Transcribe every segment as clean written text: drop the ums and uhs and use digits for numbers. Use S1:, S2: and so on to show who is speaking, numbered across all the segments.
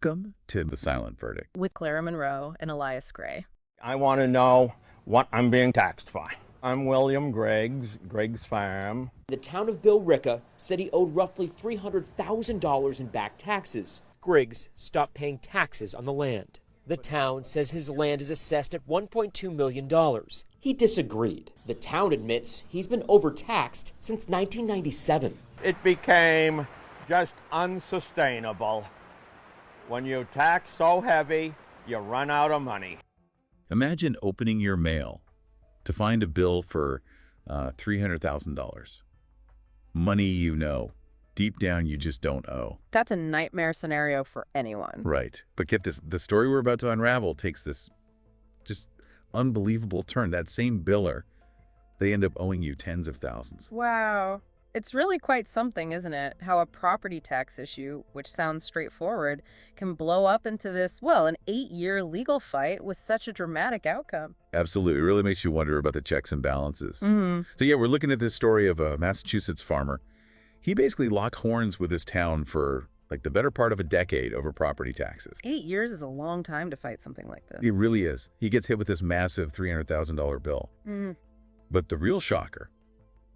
S1: Welcome to The Silent Verdict.
S2: With Clara Monroe and Elias Gray.
S3: I want to know what I'm being taxed for. I'm William Griggs, Griggs Farm.
S4: The town of Billerica said he owed roughly $300,000 in back taxes. Griggs stopped paying taxes on the land. The town says his land is assessed at $1.2 million. He disagreed. The town admits he's been overtaxed since 1997.
S3: It became just unsustainable. When you tax so heavy, you run out of money.
S1: Imagine opening your mail to find a bill for $300,000. Money you know, deep down you just don't owe.
S2: That's a nightmare scenario for anyone.
S1: Right. But get this, the story we're about to unravel takes this just unbelievable turn. That same biller, they end up owing you tens of thousands.
S2: Wow. It's really quite something, isn't it? How a property tax issue, which sounds straightforward, can blow up into this, well, an 8-year legal fight with such a dramatic outcome.
S1: Absolutely. It really makes you wonder about the checks and balances.
S2: Mm-hmm.
S1: So yeah, we're looking at this story of a Massachusetts farmer. He basically locked horns with his town for like the better part of a decade over property taxes.
S2: 8 years is a long time to fight something like this.
S1: It really is. He gets hit with this massive $300,000 bill.
S2: Mm.
S1: But the real shocker,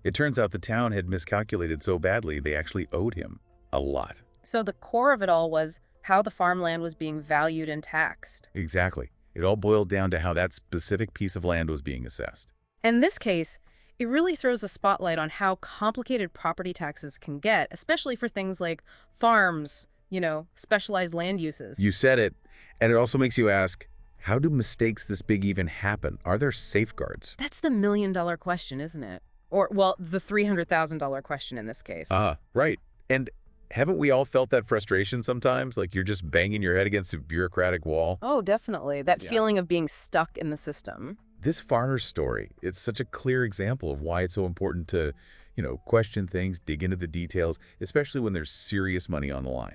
S1: it turns out the town had miscalculated so badly they actually owed him a lot.
S2: So the core of it all was how the farmland was being valued and taxed.
S1: Exactly. It all boiled down to how that specific piece of land was being assessed.
S2: In this case, it really throws a spotlight on how complicated property taxes can get, especially for things like farms, specialized land uses.
S1: You said it. And it also makes you ask, how do mistakes this big even happen? Are there safeguards?
S2: That's the million-dollar question, isn't it? Or, well, the $300,000 question in this case.
S1: Right. And haven't we all felt that frustration sometimes? Like you're just banging your head against a bureaucratic wall?
S2: Oh, definitely. That feeling of being stuck in the system.
S1: This farmer's story, it's such a clear example of why it's so important to, question things, dig into the details, especially when there's serious money on the line.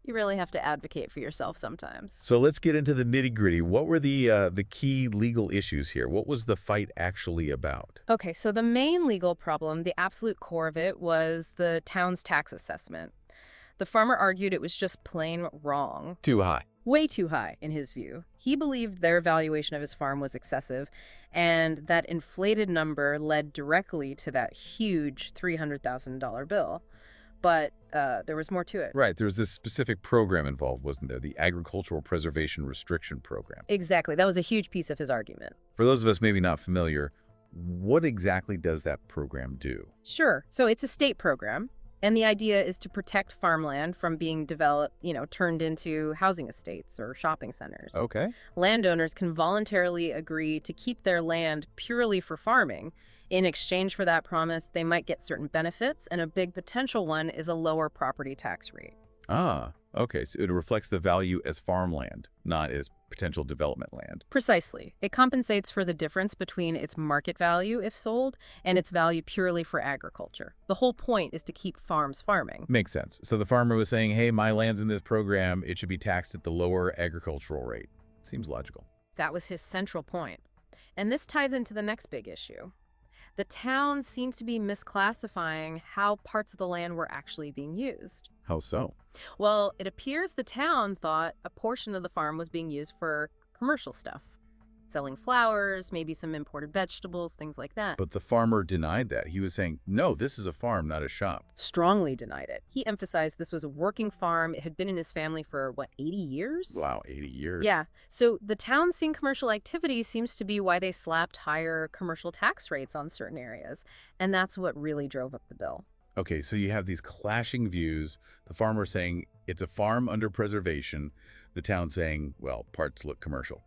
S2: You really have to advocate for yourself sometimes.
S1: So let's get into the nitty-gritty. What were the key legal issues here? What was the fight actually about?
S2: Okay, so the main legal problem, the absolute core of it, was the town's tax assessment. The farmer argued it was just plain wrong.
S1: Too high.
S2: Way too high, in his view. He believed their valuation of his farm was excessive, and that inflated number led directly to that huge $300,000 bill. But there was more to it.
S1: Right. There was this specific program involved, wasn't there? The Agricultural Preservation Restriction Program.
S2: Exactly. That was a huge piece of his argument.
S1: For those of us maybe not familiar, what exactly does that program do?
S2: Sure. So it's a state program, and the idea is to protect farmland from being developed, turned into housing estates or shopping centers.
S1: Okay.
S2: Landowners can voluntarily agree to keep their land purely for farming. In exchange for that promise, they might get certain benefits, and a big potential one is a lower property tax rate.
S1: Okay. So it reflects the value as farmland, not as potential development land.
S2: Precisely. It compensates for the difference between its market value, if sold, and its value purely for agriculture. The whole point is to keep farms farming.
S1: Makes sense. So the farmer was saying, hey, my land's in this program. It should be taxed at the lower agricultural rate. Seems logical.
S2: That was his central point. And this ties into the next big issue. The town seems to be misclassifying how parts of the land were actually being used.
S1: How so?
S2: Well, it appears the town thought a portion of the farm was being used for commercial stuff. Selling flowers, maybe some imported vegetables, things like that.
S1: But the farmer denied that. He was saying, no, this is a farm, not a shop.
S2: Strongly denied it. He emphasized this was a working farm. It had been in his family for, 80 years?
S1: Wow, 80 years.
S2: Yeah. So the town seeing commercial activity seems to be why they slapped higher commercial tax rates on certain areas. And that's what really drove up the bill.
S1: Okay, so you have these clashing views. The farmer saying it's a farm under preservation. The town saying, well, parts look commercial.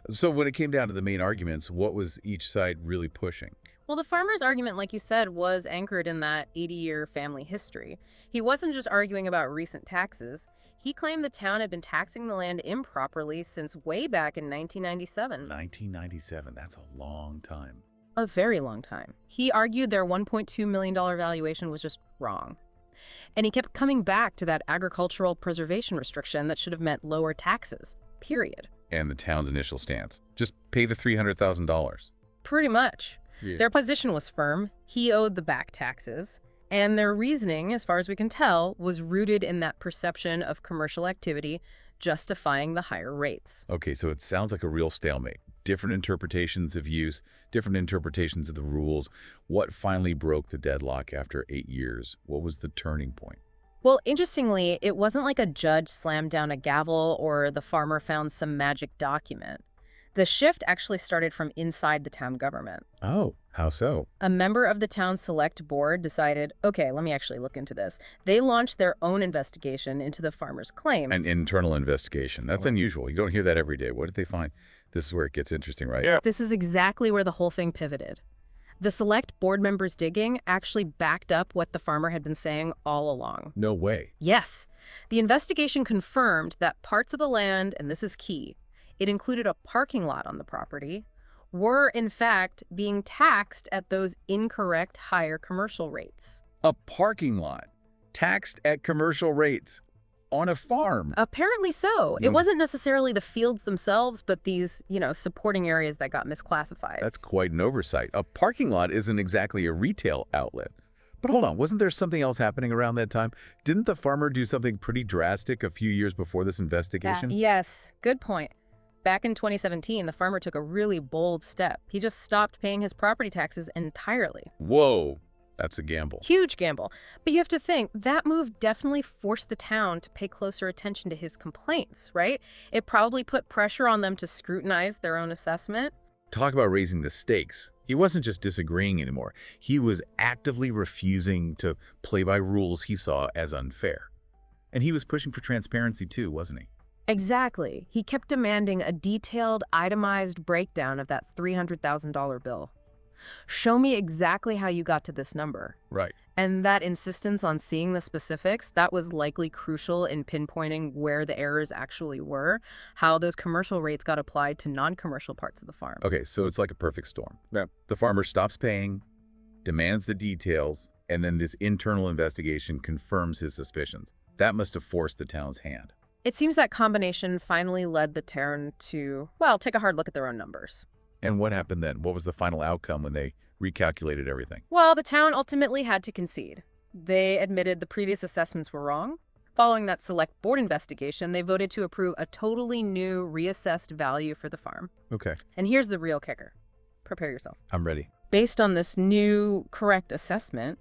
S1: So when it came down to the main arguments, what was each side really pushing?
S2: Well, the farmer's argument, like you said, was anchored in that 80-year family history. He wasn't just arguing about recent taxes. He claimed the town had been taxing the land improperly since way back in 1997.
S1: 1997, that's a long time.
S2: A very long time. He argued their $1.2 million valuation was just wrong. And he kept coming back to that agricultural preservation restriction that should have meant lower taxes, period.
S1: And the town's initial stance, just pay the $300,000.
S2: Pretty much.
S1: Yeah.
S2: Their position was firm. He owed the back taxes. And their reasoning, as far as we can tell, was rooted in that perception of commercial activity justifying the higher rates.
S1: Okay, so it sounds like a real stalemate. Different interpretations of use, different interpretations of the rules. What finally broke the deadlock after 8 years? What was the turning point?
S2: Well, interestingly, it wasn't like a judge slammed down a gavel or the farmer found some magic document. The shift actually started from inside the town government.
S1: Oh, how so?
S2: A member of the town select board decided, okay, let me actually look into this. They launched their own investigation into the farmer's claims.
S1: An internal investigation. That's unusual. You don't hear that every day. What did they find? This is where it gets interesting, right?
S3: Yeah.
S2: This is exactly where the whole thing pivoted. The select board members' digging actually backed up what the farmer had been saying all along.
S1: No way.
S2: Yes, the investigation confirmed that parts of the land, and this is key, it included a parking lot on the property, were in fact being taxed at those incorrect higher commercial rates.
S1: A parking lot taxed at commercial rates on a farm.
S2: Apparently so. It wasn't necessarily the fields themselves, but these, supporting areas that got misclassified.
S1: That's quite an oversight. A parking lot isn't exactly a retail outlet. But hold on, wasn't there something else happening around that time? Didn't the farmer do something pretty drastic a few years before this investigation?
S2: Yes, good point. Back in 2017, the farmer took a really bold step. He just stopped paying his property taxes entirely.
S1: Whoa, that's a gamble.
S2: Huge gamble. But you have to think, that move definitely forced the town to pay closer attention to his complaints, right? It probably put pressure on them to scrutinize their own assessment.
S1: Talk about raising the stakes. He wasn't just disagreeing anymore. He was actively refusing to play by rules he saw as unfair. And he was pushing for transparency too, wasn't he?
S2: Exactly. He kept demanding a detailed, itemized breakdown of that $300,000 bill. Show me exactly how you got to this number.
S1: Right.
S2: And that insistence on seeing the specifics, that was likely crucial in pinpointing where the errors actually were, how those commercial rates got applied to non-commercial parts of the farm.
S1: Okay, so it's like a perfect storm.
S3: Yeah.
S1: The farmer stops paying, demands the details, and then this internal investigation confirms his suspicions. That must have forced the town's hand.
S2: It seems that combination finally led the town to, well, take a hard look at their own numbers.
S1: And what happened then? What was the final outcome when they recalculated everything?
S2: Well, the town ultimately had to concede. They admitted the previous assessments were wrong. Following that select board investigation, they voted to approve a totally new reassessed value for the farm.
S1: Okay,
S2: And here's the real kicker. Prepare yourself.
S1: I'm ready.
S2: Based on this new correct assessment,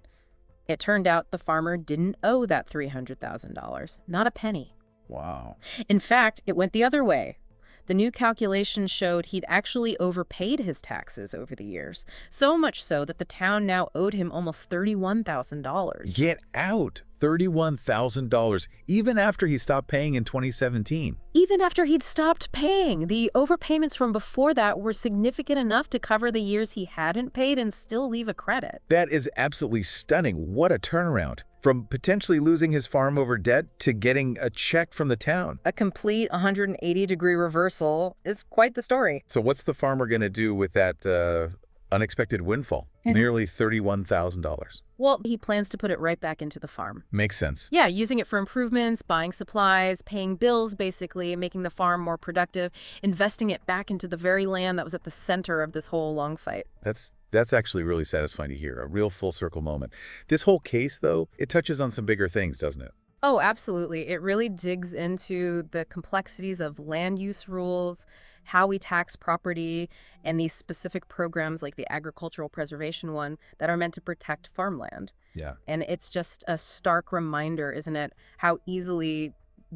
S2: it turned out the farmer didn't owe that $300,000, not a penny.
S1: Wow.
S2: In fact, it went the other way. The new calculation showed he'd actually overpaid his taxes over the years, so much so that the town now owed him almost $31,000.
S1: Get out! $31,000, even after he stopped paying in 2017.
S2: Even after he'd stopped paying, the overpayments from before that were significant enough to cover the years he hadn't paid and still leave a credit.
S1: That is absolutely stunning. What a turnaround. From potentially losing his farm over debt to getting a check from the town.
S2: A complete 180-degree reversal is quite the story.
S1: So what's the farmer going to do with that unexpected windfall? Nearly $31,000.
S2: Well, he plans to put it right back into the farm.
S1: Makes sense.
S2: Yeah, using it for improvements, buying supplies, paying bills, basically, making the farm more productive, investing it back into the very land that was at the center of this whole long fight.
S1: That's actually really satisfying to hear. A real full circle moment. This whole case, though, it touches on some bigger things, doesn't it?
S2: Oh, absolutely. It really digs into the complexities of land use rules, how we tax property, and these specific programs like the agricultural preservation one that are meant to protect farmland.
S1: Yeah.
S2: And it's just a stark reminder, isn't it, how easily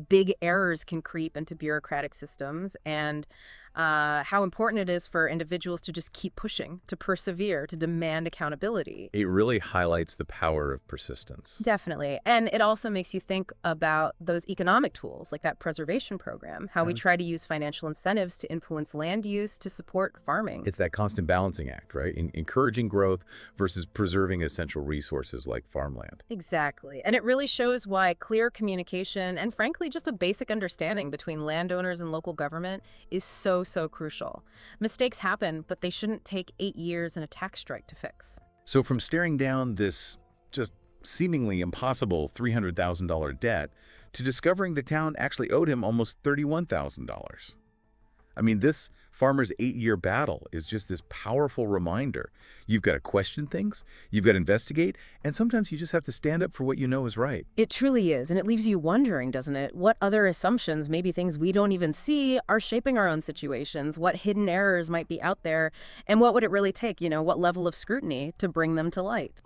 S2: big errors can creep into bureaucratic systems and how important it is for individuals to just keep pushing, to persevere, to demand accountability.
S1: It really highlights the power of persistence.
S2: Definitely. And it also makes you think about those economic tools like that preservation program, how we try to use financial incentives to influence land use to support farming.
S1: It's that constant balancing act, right? Encouraging growth versus preserving essential resources like farmland.
S2: Exactly. And it really shows why clear communication and frankly just a basic understanding between landowners and local government is so crucial. Mistakes happen, but they shouldn't take 8 years and a tax strike to fix.
S1: So from staring down this just seemingly impossible $300,000 debt to discovering the town actually owed him almost $31,000. I mean, this Farmer's 8-year battle is just this powerful reminder. You've got to question things, you've got to investigate, and sometimes you just have to stand up for what you know is right.
S2: It truly is, and it leaves you wondering, doesn't it? What other assumptions, maybe things we don't even see, are shaping our own situations? What hidden errors might be out there? And what would it really take, what level of scrutiny to bring them to light?